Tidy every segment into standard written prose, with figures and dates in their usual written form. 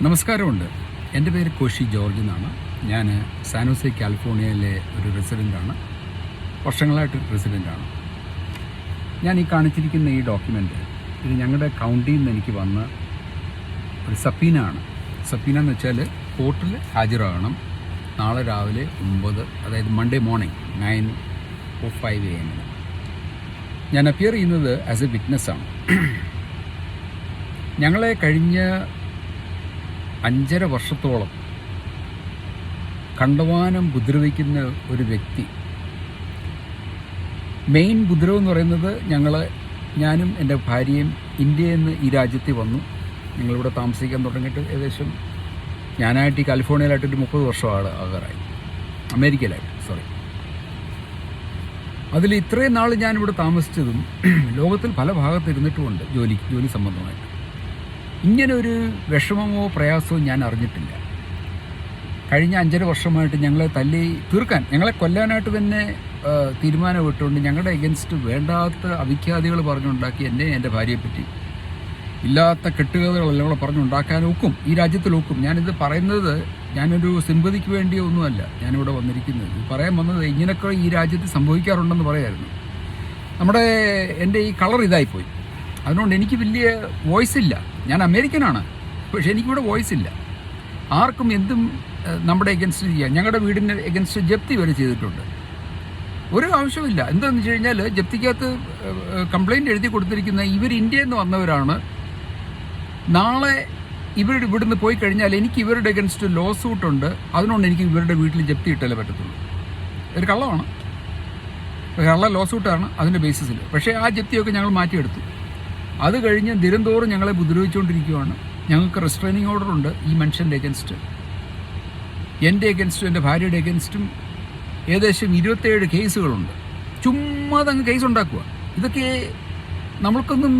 നമസ്കാരമുണ്ട്. എൻ്റെ പേര് കോശി ജോർജ് എന്നാണ്. ഞാൻ സാനോസെ കാലിഫോർണിയയിലെ ഒരു റെസിഡൻ്റാണ്. വർഷങ്ങളായിട്ട് റെസിഡൻ്റാണ്. ഞാൻ ഈ കാണിച്ചിരിക്കുന്ന ഈ ഡോക്യുമെൻ്റ് ഇത് ഞങ്ങളുടെ കൗണ്ടിയിൽ നിന്ന് എനിക്ക് വന്ന ഒരു സപ്പീന ആണ്. സപ്പീന എന്ന് വെച്ചാൽ കോർട്ടിൽ ഹാജരാകണം നാളെ രാവിലെ 9, അതായത് മൺഡേ മോർണിംഗ് 9:05 AM. ഞാൻ അപ്പിയർ ചെയ്യുന്നത് ആസ് എ വിറ്റ്നസ്സാണ്. ഞങ്ങളെ കഴിഞ്ഞ 5.5 വർഷത്തോളം കണ്ടമാനം ഉപദ്രവിക്കുന്ന ഒരു വ്യക്തി. മെയിൻ ഉപദ്രവം എന്ന് പറയുന്നത് ഞാനും എൻ്റെ ഭാര്യയും ഇന്ത്യയിൽ നിന്ന് ഈ രാജ്യത്തിൽ വന്നു. ഞങ്ങളിവിടെ താമസിക്കാൻ തുടങ്ങിയിട്ട് ഏകദേശം ഞാനായിട്ട് ഈ കാലിഫോർണിയയിലായിട്ട് ഒരു 30 വർഷം ആകാറായി. അമേരിക്കയിലായിട്ട് അതിൽ ഇത്രയും നാൾ ഞാനിവിടെ താമസിച്ചതും ലോകത്തിൽ പല ഭാഗത്തിരുന്നിട്ടുമുണ്ട് ജോലി സംബന്ധമായിട്ട്. ഇങ്ങനെ ഒരു വിഷമമോ പ്രയാസമോ ഞാൻ അറിഞ്ഞിട്ടില്ല. കഴിഞ്ഞ 5.5 വർഷമായിട്ട് ഞങ്ങളെ തീർക്കാൻ, ഞങ്ങളെ കൊല്ലാനായിട്ട് തന്നെ തീരുമാനമിട്ടുകൊണ്ട് ഞങ്ങളുടെ എഗൻസ്റ്റ് വേണ്ടാത്ത അവിഖ്യാതികൾ പറഞ്ഞുണ്ടാക്കി എന്നെ എൻ്റെ ഭാര്യയെപ്പറ്റി ഇല്ലാത്ത കെട്ടുകഥകളെല്ലാം കൂടെ പറഞ്ഞുണ്ടാക്കാൻ ഒക്കും, ഈ രാജ്യത്തിൽ ഒക്കും. ഞാനിത് പറയുന്നത് ഞാനൊരു സിമ്പതിക്ക് വേണ്ടിയോ ഒന്നുമല്ല ഞാനിവിടെ വന്നിരിക്കുന്നത്. പറയാൻ വന്നത് ഇങ്ങനെയൊക്കെ ഈ രാജ്യത്ത് സംഭവിക്കാറുണ്ടെന്ന് പറയായിരുന്നു. എൻ്റെ ഈ കളർ ഇതായിപ്പോയി. അതുകൊണ്ട് എനിക്ക് വലിയ വോയിസ് ഇല്ല. ഞാൻ അമേരിക്കനാണ്, പക്ഷേ എനിക്കിവിടെ വോയിസ് ഇല്ല. ആർക്കും എന്തും നമ്മുടെ എഗൻസ്റ്റ് ചെയ്യാം. ഞങ്ങളുടെ വീടിന് എഗൻസ്റ്റ് ജപ്തി വരെ ചെയ്തിട്ടുണ്ട്. ഒരു ആവശ്യമില്ല. എന്താണെന്ന് വെച്ച് കഴിഞ്ഞാൽ ജപ്തിക്കകത്ത് കംപ്ലയിൻ്റ് എഴുതി കൊടുത്തിരിക്കുന്ന ഇവർ ഇന്ത്യയിൽ നിന്ന് വന്നവരാണ്. നാളെ ഇവിടുന്ന് പോയി കഴിഞ്ഞാൽ എനിക്ക് ഇവരുടെ എഗൻസ്റ്റ് ലോ സൂട്ടുണ്ട്. അതുകൊണ്ട് എനിക്ക് ഇവരുടെ വീട്ടിൽ ജപ്തി ഇട്ടല്ലേ പറ്റത്തുള്ളൂ. ഒരു കള്ളമാണ്, കള്ള ലോ സൂട്ടാണ് അതിൻ്റെ ബേസിസിൽ. പക്ഷേ ആ ജപ്തിയൊക്കെ ഞങ്ങൾ മാറ്റിയെടുത്തു. അത് കഴിഞ്ഞ് ദിനംതോറും ഞങ്ങളെ ഉപദ്രവിച്ചുകൊണ്ടിരിക്കുകയാണ്. ഞങ്ങൾക്ക് റെസ്ട്രെയിനിങ് ഓർഡറുണ്ട് ഈ മനുഷ്യൻ്റെ എഗൻസ്റ്റ്. എൻ്റെ എഗൻസ്റ്റും എൻ്റെ ഭാര്യയുടെ എഗൻസ്റ്റും ഏകദേശം 27 കേസുകളുണ്ട്. ചുമ്മാ അങ്ങ് കേസ് ഉണ്ടാക്കുക. ഇതൊക്കെ നമ്മൾക്കൊന്നും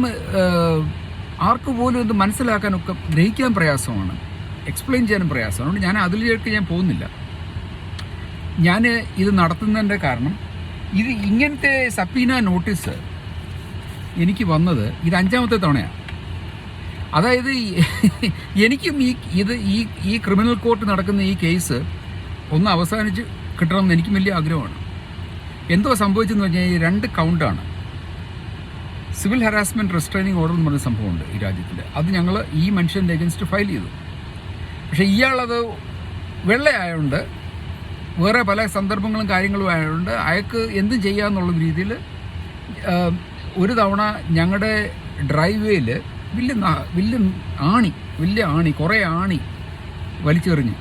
ആർക്ക് പോലും ഇത് മനസ്സിലാക്കാനൊക്കെ ഗ്രഹിക്കാൻ പ്രയാസമാണ്, എക്സ്പ്ലെയിൻ ചെയ്യാനും പ്രയാസമാണ്. അതുകൊണ്ട് ഞാൻ അതിലേക്ക് പോകുന്നില്ല. ഞാൻ ഇത് നടത്തുന്നതിൻ്റെ കാരണം ഇങ്ങനത്തെ സപ്പീന നോട്ടീസ് എനിക്ക് വന്നത് ഇത് 5ാമത്തെ തവണയാണ്. അതായത് എനിക്കും ഈ ക്രിമിനൽ കോർട്ട് നടക്കുന്ന ഈ കേസ് ഒന്ന് അവസാനിച്ച് കിട്ടണമെന്ന് എനിക്കും വലിയ ആഗ്രഹമാണ്. എന്തോ സംഭവിച്ചെന്ന് പറഞ്ഞാൽ ഈ 2 കൗണ്ടാണ്. സിവിൽ ഹറാസ്മെൻറ്റ് റെസ്ട്രെയിനിങ് ഓർഡർ എന്ന് പറഞ്ഞ സംഭവമുണ്ട് ഈ രാജ്യത്തിൽ. അത് ഞങ്ങൾ ഈ മനുഷ്യൻ്റെ എഗൻസ്റ്റ് ഫയൽ ചെയ്തു. പക്ഷേ ഇയാളത് വെള്ളയായതുകൊണ്ട്, വേറെ പല സന്ദർഭങ്ങളും കാര്യങ്ങളും ആയതുകൊണ്ട് അയാൾക്ക് എന്തും ചെയ്യാമെന്നുള്ള രീതിയിൽ ഒരു തവണ ഞങ്ങളുടെ ഡ്രൈവേയിൽ വലിയ ആണി കുറേ ആണി വലിച്ചെറിഞ്ഞു.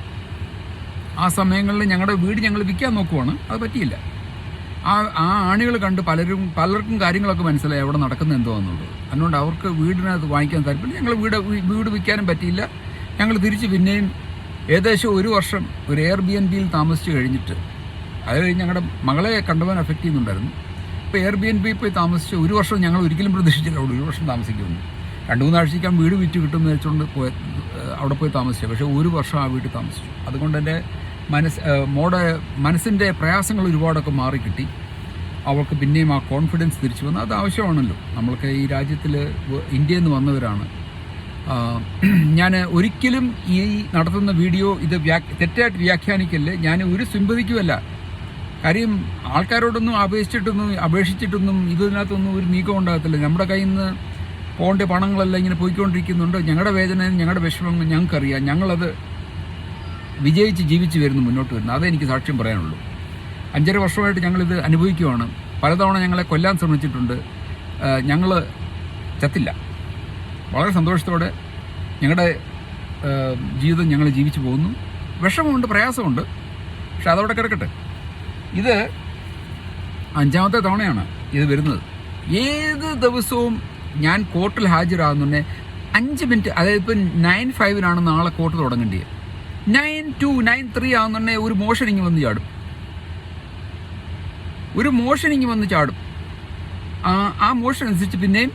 ആ സമയങ്ങളിൽ ഞങ്ങളുടെ വീട് ഞങ്ങൾ വിൽക്കാൻ നോക്കുവാണ്, അത് പറ്റിയില്ല. ആ ആണികൾ കണ്ട് പലർക്കും കാര്യങ്ങളൊക്കെ മനസ്സിലായി അവിടെ നടക്കുന്നത് എന്തോ എന്നുള്ളത്. അതുകൊണ്ട് അവർക്ക് വീടിനകത്ത് വാങ്ങിക്കാൻ താല്പര്യം. ഞങ്ങൾ വീട് വിൽക്കാനും പറ്റിയില്ല. ഞങ്ങൾ തിരിച്ച് പിന്നെയും ഏകദേശം 1 വർഷം ഒരു എയർബിഎൻബിയിൽ താമസിച്ച് കഴിഞ്ഞിട്ട്, അത് കഴിഞ്ഞ് ഞങ്ങളുടെ മകളെ കണ്ടവൻ അഫക്റ്റ് ചെയ്യുന്നുണ്ടായിരുന്നു. ഇപ്പോൾ എയർബിഎൻബിയിൽ പോയി താമസിച്ച് 1 വർഷം ഞങ്ങൾ ഒരിക്കലും പ്രതീക്ഷിച്ചില്ല അവിടെ 1 വർഷം താമസിക്കുമെന്ന്. 2-3 ആഴ്ചയ്ക്കാൻ വീട് വിറ്റ് കിട്ടുമെന്ന് വെച്ചുകൊണ്ട് അവിടെ പോയി താമസിച്ചു. പക്ഷേ 1 വർഷം ആ വീട്ടിൽ താമസിച്ചു. അതുകൊണ്ട് എൻ്റെ മനസ്സിൻ്റെ പ്രയാസങ്ങൾ ഒരുപാടൊക്കെ മാറിക്കിട്ടി. അവൾക്ക് പിന്നെയും ആ കോൺഫിഡൻസ് തിരിച്ചു വന്നു. അത് ആവശ്യമാണല്ലോ. നമ്മൾക്ക് ഈ രാജ്യത്തിൽ ഇന്ത്യയിൽ നിന്ന് വന്നവരാണ്. ഞാൻ ഒരിക്കലും ഈ നടത്തുന്ന വീഡിയോ ഇത് തെറ്റായിട്ട് വ്യാഖ്യാനിക്കല്ലേ. ഞാൻ ഒരു സിമ്പതിക്കുമല്ല. കാര്യം ആൾക്കാരോടൊന്നും അപേക്ഷിച്ചിട്ടൊന്നും ഇതിനകത്തൊന്നും ഒരു നീക്കം ഉണ്ടാകത്തില്ല. നമ്മുടെ കയ്യിൽ നിന്ന് പോകേണ്ട പണങ്ങളെല്ലാം ഇങ്ങനെ പോയിക്കൊണ്ടിരിക്കുന്നുണ്ട്. ഞങ്ങളുടെ വേദനയും ഞങ്ങളുടെ വിഷമങ്ങളും ഞങ്ങൾക്കറിയാം. ഞങ്ങളത് വിജയിച്ച് ജീവിച്ച് വരുന്നു, മുന്നോട്ട് വരുന്നു. അതെനിക്ക് സാക്ഷ്യം പറയാനുള്ളൂ. 5.5 വർഷമായിട്ട് ഞങ്ങളിത് അനുഭവിക്കുകയാണ്. പലതവണ ഞങ്ങളെ കൊല്ലാൻ ശ്രമിച്ചിട്ടുണ്ട്. ഞങ്ങൾ ചത്തില്ല. വളരെ സന്തോഷത്തോടെ ഞങ്ങളുടെ ജീവിതം ഞങ്ങൾ ജീവിച്ചു പോകുന്നു. വിഷമമുണ്ട്, പ്രയാസമുണ്ട്, പക്ഷെ അതവിടെ കിടക്കട്ടെ. ഇത് 5ാമത്തെ തവണയാണ് ഇത് വരുന്നത്. ഏത് ദിവസവും ഞാൻ കോർട്ടിൽ ഹാജരാകുന്നുണ്ടെ 5 മിനിറ്റ്, അതായത് ഇപ്പം 9:05 നാളെ കോർട്ട് തുടങ്ങേണ്ടത്. 9:02, 9:03 ആകുന്നുണ്ടെ ഒരു മോഷനിങ് വന്ന് ചാടും. ആ മോഷൻ അനുസരിച്ച് പിന്നെയും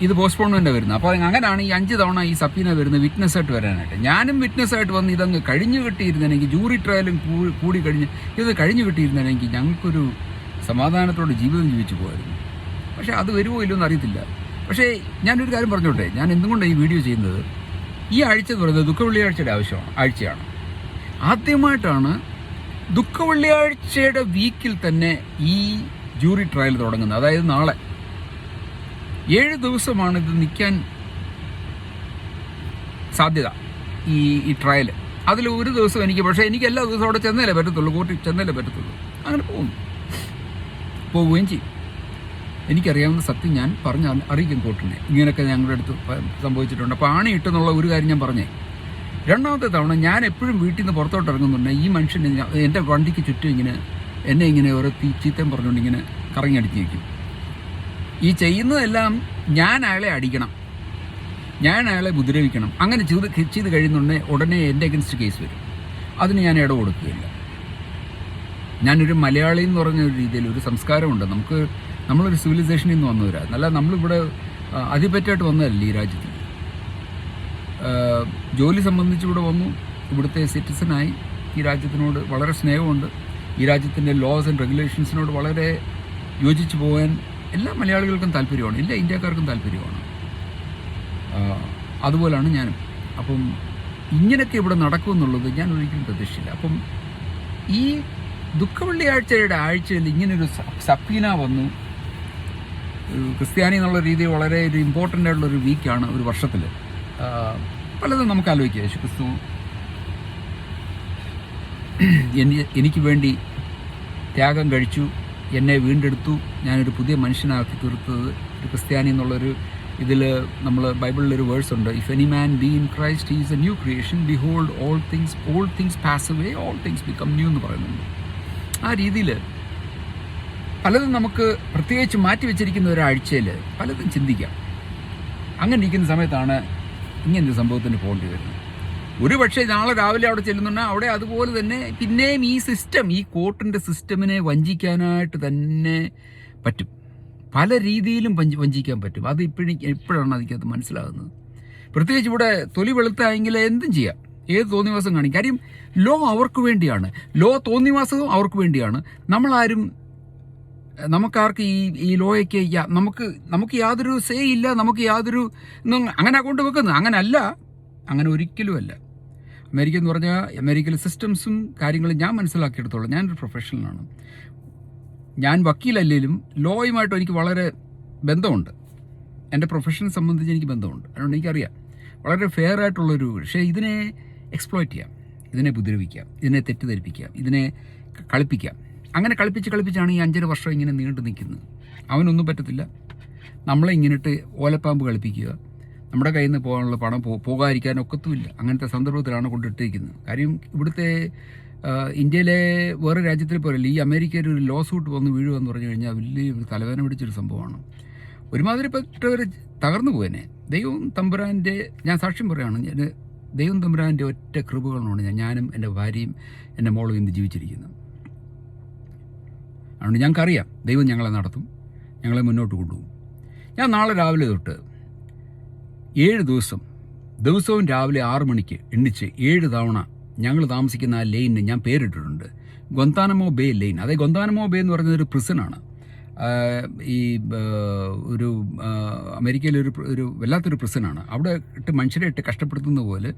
ഇത് പോസ്റ്റ്പോൺമെൻ്റ് വരുന്നത്. അപ്പോൾ അങ്ങനെയാണ് ഈ 5 തവണ ഈ സപ്പീന വരുന്നത് വിറ്റ്നസ്സായിട്ട് വരാനായിട്ട്. ഞാനും വിറ്റ്നസ്സായിട്ട് വന്ന് ഇതങ്ങ് കഴിഞ്ഞു കിട്ടിയിരുന്നെങ്കിൽ, ജൂറി ട്രയലും കൂടി കഴിഞ്ഞ് ഇത് കഴിഞ്ഞു കിട്ടിയിരുന്നെങ്കിൽ ഞങ്ങൾക്കൊരു സമാധാനത്തോടെ ജീവിതം ജീവിച്ചു പോകായിരുന്നു. പക്ഷേ അത് വരുമോ ഇല്ലയോ എന്ന് അറിയത്തില്ല. പക്ഷേ ഞാനൊരു കാര്യം പറഞ്ഞോട്ടെ, ഞാൻ എന്തുകൊണ്ടാണ് ഈ വീഡിയോ ചെയ്യുന്നത്? ഈ ആഴ്ച എന്ന് പറയുന്നത് ദുഃഖവെള്ളിയാഴ്ചയുടെ ആഴ്ചയാണ്. ആദ്യമായിട്ടാണ് ദുഃഖവെള്ളിയാഴ്ചയുടെ വീക്കിൽ തന്നെ ഈ ജൂറി ട്രയൽ തുടങ്ങുന്നത്. അതായത് നാളെ 7 ദിവസമാണ് ഇത് നിൽക്കാൻ സാധ്യത, ഈ ട്രയൽ. അതിൽ ഒരു ദിവസം പക്ഷേ എനിക്ക് എല്ലാ ദിവസവും അവിടെ ചെന്നേലേ പറ്റത്തുള്ളൂ, കോർട്ടിൽ ചെന്നേലേ പറ്റത്തുള്ളൂ. അങ്ങനെ പോവുകയും ചെയ്യും. എനിക്കറിയാവുന്ന സത്യം ഞാൻ അറിയിക്കും കോർട്ടിനെ, ഇങ്ങനെയൊക്കെ ഞങ്ങളുടെ അടുത്ത് സംഭവിച്ചിട്ടുണ്ട്. അപ്പോൾ ആണിയിട്ടെന്നുള്ള ഒരു കാര്യം ഞാൻ പറഞ്ഞേ. രണ്ടാമത്തെ തവണ ഞാൻ എപ്പോഴും വീട്ടിൽ നിന്ന് പുറത്തോട്ട് ഇറങ്ങുന്നുണ്ട്, ഈ മനുഷ്യൻ എൻ്റെ വണ്ടിക്ക് ചുറ്റും എന്നെ ഇങ്ങനെ ഓരോ ചീത്തയും പറഞ്ഞുകൊണ്ട് ഇങ്ങനെ കറങ്ങി അടിച്ച് വയ്ക്കും. ഈ ചെയ്യുന്നതെല്ലാം ഞാൻ അയാളെ അടിക്കണം, ഞാൻ അയാളെ ഉപദ്രവിക്കണം. അങ്ങനെ ചെയ്ത് കഴിയുന്നുണ്ടെങ്കിൽ ഉടനെ എൻ്റെ അഗൻസ്റ്റ് കേസ് വരും. അതിന് ഞാൻ ഇട കൊടുക്കുകയില്ല. ഞാനൊരു മലയാളി എന്ന് പറഞ്ഞ ഒരു രീതിയിൽ ഒരു സംസ്കാരമുണ്ട്. നമ്മളൊരു സിവിലൈസേഷനിൽ നിന്ന് വന്നവരാണ്. അല്ല, നമ്മളിവിടെ അധിപത്യമായിട്ട് വന്നതല്ല ഈ രാജ്യത്ത്. ജോലി സംബന്ധിച്ച് ഇവിടെ വന്നു, ഇവിടുത്തെ സിറ്റിസണായി. ഈ രാജ്യത്തിനോട് വളരെ സ്നേഹമുണ്ട്. ഈ രാജ്യത്തിൻ്റെ ലോസ് ആൻഡ് റെഗുലേഷൻസിനോട് വളരെ യോജിച്ച് പോകാൻ എല്ലാ മലയാളികൾക്കും താല്പര്യമാണ്, എല്ലാ ഇന്ത്യക്കാർക്കും താല്പര്യമാണ്. അതുപോലെയാണ് ഞാനും. അപ്പം ഇങ്ങനെയൊക്കെ ഇവിടെ നടക്കുമെന്നുള്ളത് ഞാൻ ഒരിക്കലും പ്രതീക്ഷിച്ചില്ല. അപ്പം ഈ ദുഃഖവെള്ളിയാഴ്ചയുടെ ആഴ്ചയിൽ ഇങ്ങനൊരു സപ്പീന വന്നു. ക്രിസ്ത്യാനി എന്നുള്ള രീതിയിൽ വളരെ ഒരു ഇമ്പോർട്ടൻ്റ് ആയിട്ടുള്ളൊരു വീക്കാണ് ഒരു വർഷത്തിൽ. പലതും നമുക്ക് ആലോചിക്കാം. യേശു ക്രിസ്തു എനിക്ക് വേണ്ടി ത്യാഗം കഴിച്ചു, എന്നെ വീണ്ടെടുത്തു, ഞാനൊരു പുതിയ മനുഷ്യനാക്കി തീർത്തത്. ഒരു ക്രിസ്ത്യാനി എന്നുള്ളൊരു ഇതിൽ നമ്മൾ ബൈബിളിലൊരു വേഴ്സ് ഉണ്ട്, if any man be in Christ he is A new creation, behold all things pass away, all things become new എന്ന് പറയുന്നുണ്ട്. ആ രീതിയിൽ പലതും നമുക്ക് പ്രത്യേകിച്ച് മാറ്റി വെച്ചിരിക്കുന്ന ഒരാഴ്ചയിൽ പലതും ചിന്തിക്കാം. അങ്ങനെ ഇരിക്കുന്ന സമയത്താണ് ഇങ്ങനൊരു സംഭവത്തിന് പോകേണ്ടി വരുന്നത്. ഒരു പക്ഷേ നാളെ രാവിലെ അവിടെ ചെല്ലുന്നുണ്ടെങ്കിൽ അവിടെ അതുപോലെ തന്നെ പിന്നെയും ഈ കോർട്ടിൻ്റെ സിസ്റ്റമിനെ വഞ്ചിക്കാനായിട്ട് തന്നെ പറ്റും. പല രീതിയിലും വഞ്ചിക്കാൻ പറ്റും. അത് ഇപ്പോഴാണ് അതിനകത്ത് മനസ്സിലാകുന്നത്. പ്രത്യേകിച്ച് ഇവിടെ തൊലി വെളുത്തായെങ്കിൽ എന്തും ചെയ്യാം, ഏത് തോന്നിവാസം കാണിക്കും. കാര്യം ലോ അവർക്ക് വേണ്ടിയാണ്, തോന്നിവാസവും അവർക്ക് വേണ്ടിയാണ്. നമുക്കാർക്ക് ഈ ലോയ്ക്ക് നമുക്ക് യാതൊരു സേ ഇല്ല, നമുക്ക് യാതൊരു അങ്ങനെ കൊണ്ട് വെക്കുന്നത് അങ്ങനെ ഒരിക്കലും അല്ല. അമേരിക്ക എന്ന് പറഞ്ഞാൽ അമേരിക്കയിലെ സിസ്റ്റംസും കാര്യങ്ങളും ഞാൻ മനസ്സിലാക്കിയെടുത്തോളാം. ഞാനൊരു പ്രൊഫഷണലാണ്. ഞാൻ വക്കീലല്ലെങ്കിലും ലോയുമായിട്ട് എനിക്ക് വളരെ ബന്ധമുണ്ട്. എൻ്റെ പ്രൊഫഷനെ സംബന്ധിച്ച് എനിക്ക് ബന്ധമുണ്ട്. അതുകൊണ്ട് എനിക്കറിയാം വളരെ ഫെയർ ആയിട്ടുള്ളൊരു, പക്ഷേ ഇതിനെ എക്സ്പ്ലോയിറ്റ് ചെയ്യാം, ഇതിനെ ഉപദ്രവിക്കാം, ഇതിനെ തെറ്റിദ്ധരിപ്പിക്കാം, ഇതിനെ കളിപ്പിക്കാം. അങ്ങനെ കളിപ്പിച്ചാണ് ഈ 5.5 വർഷം ഇങ്ങനെ നീണ്ടു നിൽക്കുന്നത്. അവനൊന്നും പറ്റത്തില്ല. നമ്മളെ ഇങ്ങനെയിട്ട് ഓലപ്പാമ്പ് കളിപ്പിക്കുക, നമ്മുടെ കയ്യിൽ നിന്ന് പോകാനുള്ള പണം പോകാതിരിക്കാൻ ഒക്കത്തുമില്ല. അങ്ങനത്തെ സന്ദർഭത്തിലാണ് കൊണ്ടിട്ടിരിക്കുന്നത്. കാര്യം ഇവിടുത്തെ ഇന്ത്യയിലെ വേറെ രാജ്യത്തിൽ പോലല്ല, ഈ അമേരിക്കയിൽ ഒരു ലോ സൂട്ട് വന്ന് വീഴുമെന്ന് പറഞ്ഞു കഴിഞ്ഞാൽ വലിയ തലവേദന പിടിച്ചൊരു സംഭവമാണ്. ഒരുമാതിരിപ്പെട്ടവർ തകർന്നു പോയനെ. ദൈവം തമ്പുരാൻ്റെ, ഞാൻ സാക്ഷ്യം പറയുകയാണ്, ദൈവം തമ്പുരാൻ്റെ ഒറ്റ കൃപകളാണ് ഞാനും എൻ്റെ ഭാര്യയും എൻ്റെ മോളും ഇന്ന് ജീവിച്ചിരിക്കുന്നത്. അതുകൊണ്ട് ഞങ്ങൾക്കറിയാം ദൈവം ഞങ്ങളെ നടത്തും, ഞങ്ങളെ മുന്നോട്ട് കൊണ്ടുപോകും. ഞാൻ നാളെ രാവിലെ തൊട്ട് 7 ദിവസവും രാവിലെ 6 മണിക്ക് എണ്ണിച്ച് 7 തവണ ഞങ്ങൾ താമസിക്കുന്ന ആ ലൈനിന് ഞാൻ പേരിട്ടിട്ടുണ്ട്, ഗൊന്താനമോ ബേ ലൈൻ. അതായത് ഗൊന്താനമോ ബേ എന്ന് പറയുന്നതൊരു പ്രിസണാണ്. ഒരു അമേരിക്കയിലൊരു വല്ലാത്തൊരു പ്രിസണാണ്. അവിടെ മനുഷ്യരെ കഷ്ടപ്പെടുത്തുന്ന പോലെ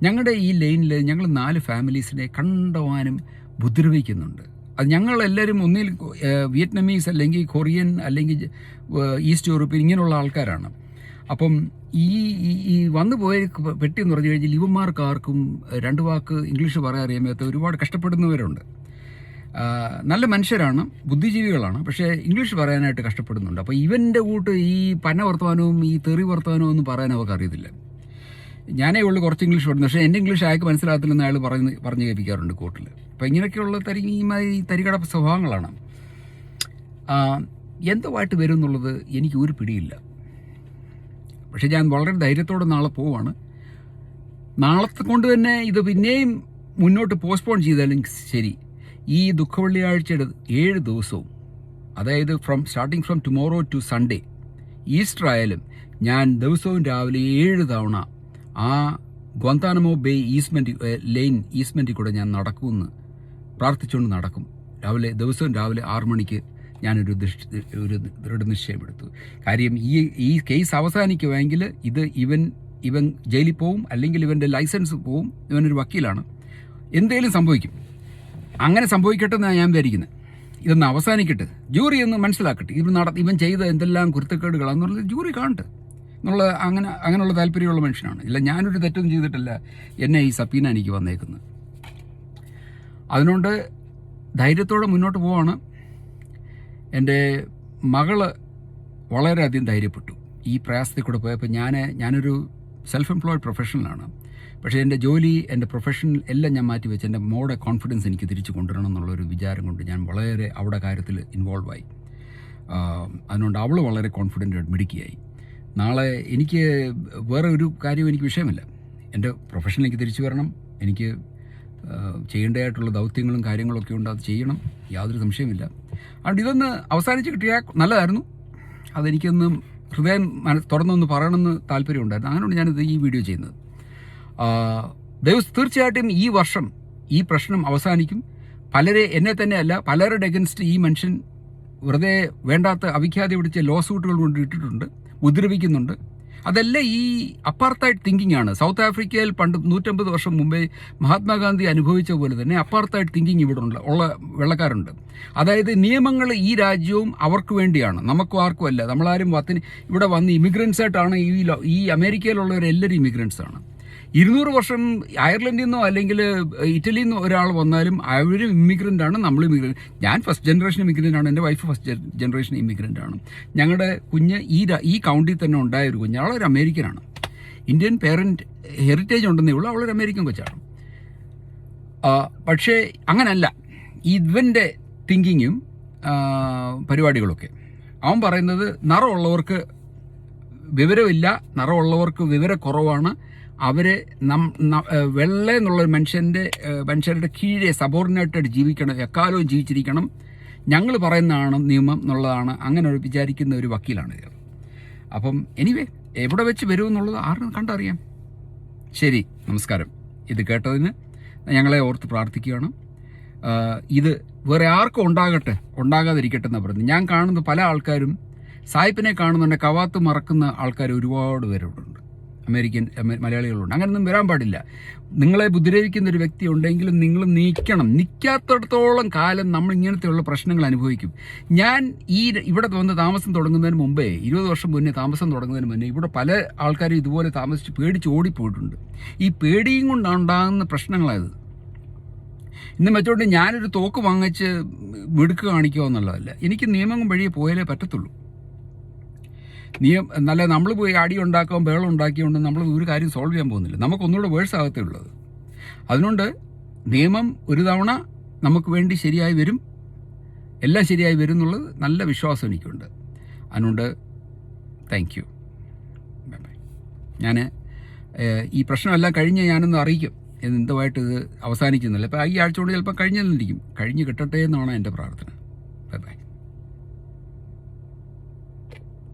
ഞങ്ങളുടെ ഈ ലൈനിൽ ഞങ്ങൾ 4 ഫാമിലീസിനെ കണ്ടവാനും ഉപദ്രവിക്കുന്നുണ്ട്. അത് ഞങ്ങളെല്ലാവരും ഒന്നിൽ വിയറ്റ്നാമീസ് അല്ലെങ്കിൽ കൊറിയൻ അല്ലെങ്കിൽ ഈസ്റ്റ് യൂറോപ്യൻ ഇങ്ങനെയുള്ള ആൾക്കാരാണ്. അപ്പം ഈ വന്നു പോയ പെട്ടി എന്ന് പറഞ്ഞു കഴിഞ്ഞാൽ ഇവന്മാർക്ക് ആർക്കും 2 വാക്ക് ഇംഗ്ലീഷ് പറയാൻ അറിയാത്ത ഒരുപാട് കഷ്ടപ്പെടുന്നവരുണ്ട്. നല്ല മനുഷ്യരാണ്, ബുദ്ധിജീവികളാണ്, പക്ഷേ ഇംഗ്ലീഷ് പറയാനായിട്ട് കഷ്ടപ്പെടുന്നുണ്ട്. അപ്പോൾ ഇവൻ്റെ കൂട്ട് ഈ പന വർത്തമാനവും ഈ തെറി വർത്തമാനവും ഒന്നും പറയാൻ അവർക്ക് അറിയത്തില്ല. ഞാനേ ഉള്ളൂ കുറച്ച് ഇംഗ്ലീഷ് പഠിക്കുന്നു, പക്ഷേ എൻ്റെ ഇംഗ്ലീഷ് അയാൾക്ക് മനസ്സിലാകത്തില്ലെന്ന് അയാൾ പറഞ്ഞു കേൾപ്പിക്കാറുണ്ട് കോർട്ടിൽ. അപ്പോൾ ഇങ്ങനെയൊക്കെയുള്ള തരികട സ്വഭാവങ്ങളാണ്. എന്തുമായിട്ട് വരും എന്നുള്ളത് എനിക്ക് ഒരു പിടിയില്ല. പക്ഷേ ഞാൻ വളരെ ധൈര്യത്തോടെ നാളെ പോവുകയാണ്. നാളത്തെ കൊണ്ട് തന്നെ ഇത് പിന്നെയും മുന്നോട്ട് പോസ്റ്റ്പോൺ ചെയ്താലും ശരി, ഈ ദുഃഖവെള്ളിയാഴ്ചയുടെ 7 ദിവസവും, അതായത് starting from tomorrow to Sunday, Easter ആയാലും ഞാൻ ദിവസവും രാവിലെ 7 തവണ ആ ഗൊന്താനമോ ബേ ഈസ്റ്റ്മെൻറ്റിൽ കൂടെ ഞാൻ നടക്കുമെന്ന് പ്രാർത്ഥിച്ചുകൊണ്ട് നടക്കും. ദിവസവും രാവിലെ 6 മണിക്ക് ഞാനൊരു ദൃഢനിശ്ചയമെടുത്തു. കാര്യം ഈ കേസ് അവസാനിക്കുമെങ്കിൽ ഇത് ഇവൻ ജയിലിൽ പോവും, അല്ലെങ്കിൽ ഇവൻ്റെ ലൈസൻസ് പോവും. ഇവനൊരു വക്കീലാണ്. എന്തേലും സംഭവിക്കും. അങ്ങനെ സംഭവിക്കട്ടെ എന്നാണ് ഞാൻ വിചാരിക്കുന്നത്. ഇതൊന്ന് അവസാനിക്കട്ടെ, ജൂറി ഒന്ന് മനസ്സിലാക്കട്ടെ. ഇവൻ ചെയ്ത എന്തെല്ലാം കുരുത്തക്കേടുകളാണെന്നുള്ളത് ജൂറി കാണട്ടെ എന്നുള്ള അങ്ങനെയുള്ള താല്പര്യമുള്ള മനുഷ്യനാണ്. ഇല്ല, ഞാനൊരു തെറ്റൊന്നും ചെയ്തിട്ടില്ല എന്നെ ഈ സബീന എനിക്ക് വന്നേക്കുന്നത്. അതിനുകൊണ്ട് ധൈര്യത്തോടെ മുന്നോട്ട് പോവാണ്. എൻ്റെ മകള് വളരെയധികം ധൈര്യപ്പെട്ടു ഈ പ്രയാസത്തിൽ കൂടെ പോയപ്പോൾ. ഞാനൊരു സെൽഫ് എംപ്ലോയ്ഡ് പ്രൊഫഷണലാണ്. പക്ഷേ എൻ്റെ ജോലി, എൻ്റെ പ്രൊഫഷൻ എല്ലാം ഞാൻ മാറ്റി വെച്ച് എൻ്റെ മോടെ കോൺഫിഡൻസ് എനിക്ക് തിരിച്ചു കൊണ്ടുവരണം എന്നുള്ളൊരു വിചാരം കൊണ്ട് ഞാൻ വളരെ അവിടെ കാര്യത്തിൽ ഇൻവോൾവായി. അതുകൊണ്ട് അവൾ വളരെ കോൺഫിഡൻ്റ് മിടുക്കിയായി. നാളെ എനിക്ക് വേറെ ഒരു കാര്യവും എനിക്ക് വിഷയമില്ല. എൻ്റെ പ്രൊഫഷനിലേക്ക് തിരിച്ചു വരണം. എനിക്ക് ചെയ്യേണ്ടതായിട്ടുള്ള ദൗത്യങ്ങളും കാര്യങ്ങളൊക്കെ ഉണ്ട്, അത് ചെയ്യണം, യാതൊരു സംശയമില്ല. അതുകൊണ്ട് ഇതൊന്ന് അവസാനിച്ച് കിട്ടിയാൽ നല്ലതായിരുന്നു. അതെനിക്കൊന്ന് ഹൃദയം തുറന്നൊന്ന് പറയണമെന്ന് താല്പര്യമുണ്ടായിരുന്നു. അങ്ങനെയാണ് ഞാനിത് ഈ വീഡിയോ ചെയ്യുന്നത്. തീർച്ചയായിട്ടും ഈ വർഷം ഈ പ്രശ്നം അവസാനിക്കും. എന്നെ തന്നെയല്ല, പലരുടെ അഗൻസ്റ്റ് ഈ മനുഷ്യൻ വെറുതെ വേണ്ടാത്ത അവിഖ്യാതി പിടിച്ച ലോ സൂട്ടുകൾ കൊണ്ട് ഇട്ടിട്ടുണ്ട്, ഉപദ്രവിക്കുന്നുണ്ട്. അതെല്ലാം ഈ അപ്പാർത്തൈഡ് തിങ്കിങ് ആണ്. സൗത്ത് ആഫ്രിക്കയിൽ പണ്ട് 150 വർഷം മുമ്പേ മഹാത്മാഗാന്ധി അനുഭവിച്ച പോലെ തന്നെ അപ്പാർത്തൈഡ് തിങ്കിങ് ഇവിടെ ഉള്ള വെള്ളക്കാരുണ്ട്. അതായത് നിയമങ്ങൾ ഈ രാജ്യവും അവർക്ക് വേണ്ടിയാണ്, നമുക്കും ആർക്കും അല്ല. നമ്മളാരും ഇവിടെ വന്ന് ഇമിഗ്രൻസ് ആയിട്ടാണ് ഈ അമേരിക്കയിലുള്ളവരെല്ലാവരും ഇമിഗ്രൻസ് ആണ്. 200 വർഷം അയർലൻഡിൽ നിന്നോ അല്ലെങ്കിൽ ഇറ്റലിയിൽ നിന്നോ ഒരാൾ വന്നാലും അവരും ഇമിഗ്രൻ്റ് ആണ്, നമ്മളും ഇമിഗ്രൻ്റ്. ഞാൻ ഫസ്റ്റ് ജനറേഷൻ ഇമിഗ്രൻ്റ് ആണ്, എൻ്റെ വൈഫ് ഫസ്റ്റ് ജനറേഷൻ ഇമിഗ്രൻ്റ് ആണ്. ഞങ്ങളുടെ കുഞ്ഞ് ഈ കൗണ്ടിൽ തന്നെ ഉണ്ടായ ഒരു കുഞ്ഞ്, അവളൊരു അമേരിക്കനാണ്. ഇന്ത്യൻ പേരൻറ്റ് ഹെറിറ്റേജ് ഉണ്ടെന്നേ ഉള്ളൂ, അവളൊരു അമേരിക്കൻ കൊച്ചാണ്. പക്ഷേ അങ്ങനല്ല ഇവൻ്റെ തിങ്കിങ്ങും പരിപാടികളൊക്കെ. അവൻ പറയുന്നത് നിറമുള്ളവർക്ക് വിവരമില്ല, നിറമുള്ളവർക്ക് വിവരക്കുറവാണ്, അവരെ വെള്ള എന്നുള്ള മനുഷ്യരുടെ കീഴെ സബോർഡിനേറ്റായിട്ട് ജീവിക്കണം, എക്കാലവും ജീവിച്ചിരിക്കണം, ഞങ്ങൾ പറയുന്നതാണ് നിയമം എന്നുള്ളതാണ്. അങ്ങനെ വിചാരിക്കുന്ന ഒരു വക്കീലാണ് ഇത്. അപ്പം എനിവേ എവിടെ വെച്ച് വരുമെന്നുള്ളത് ആരും കണ്ടറിയാം. ശരി, നമസ്കാരം. ഇത് കേട്ടതിന് ഞങ്ങളെ ഓർത്ത് പ്രാർത്ഥിക്കുകയാണ്. ഇത് വേറെ ആർക്കും ഉണ്ടാകാതിരിക്കട്ടെ എന്നാണ് പറയുന്നത്. ഞാൻ കാണുന്ന പല ആൾക്കാരും സായിപ്പിനെ കാണുന്നുണ്ട്, കവാത്ത് മറക്കുന്ന ആൾക്കാർ ഒരുപാട് പേരുണ്ട്, മലയാളികളുണ്ട്. അങ്ങനെയൊന്നും വരാൻ പാടില്ല. നിങ്ങളെ ഉപദ്രവിക്കുന്ന ഒരു വ്യക്തി ഉണ്ടെങ്കിലും നിങ്ങൾ നിൽക്കാത്തിടത്തോളം കാലം നമ്മൾ ഇങ്ങനത്തെയുള്ള പ്രശ്നങ്ങൾ അനുഭവിക്കും. ഞാൻ ഇവിടെ വന്ന് താമസം തുടങ്ങുന്നതിന് മുമ്പേ, 20 വർഷം മുന്നേ താമസം തുടങ്ങുന്നതിന് മുന്നേ, ഇവിടെ പല ആൾക്കാരും ഇതുപോലെ താമസിച്ച് പേടിച്ച് ഓടിപ്പോയിട്ടുണ്ട്. ഈ പേടിയും കൊണ്ടുണ്ടാകുന്ന പ്രശ്നങ്ങളായത്. ഇന്ന് വെച്ചോണ്ട് ഞാനൊരു തോക്ക് വാങ്ങിച്ച് മിടുക്ക് കാണിക്കുക എന്നുള്ളതല്ല. എനിക്ക് നിയമം വഴിയെ പോയാലേ പറ്റത്തുള്ളൂ. നല്ല നമ്മൾ പോയി അടി ഉണ്ടാക്കുകയും ബഹളം ഉണ്ടാക്കിയുകൊണ്ട് നമ്മൾ ഒരു കാര്യം സോൾവ് ചെയ്യാൻ പോകുന്നില്ല. നമുക്കൊന്നുകൂടെ വേഴ്സ് ആകത്തേ ഉള്ളത്. അതുകൊണ്ട് നിയമം ഒരു തവണ നമുക്ക് വേണ്ടി ശരിയായി വരും, എല്ലാം ശരിയായി വരും എന്നുള്ളത് നല്ല വിശ്വാസം എനിക്കുണ്ട്. അതുകൊണ്ട് താങ്ക് യു. ഞാൻ ഈ പ്രശ്നമെല്ലാം കഴിഞ്ഞ് ഞാനൊന്ന് അറിയിക്കും എന്തുമായിട്ട് ഇത് അവസാനിക്കുന്നില്ല. ഇപ്പോൾ ഈ ആഴ്ച കൊണ്ട് ചിലപ്പോൾ കഴിഞ്ഞിരിക്കും. കഴിഞ്ഞ് കിട്ടട്ടെ എന്നാണ് എൻ്റെ പ്രാർത്ഥന. Bye bye.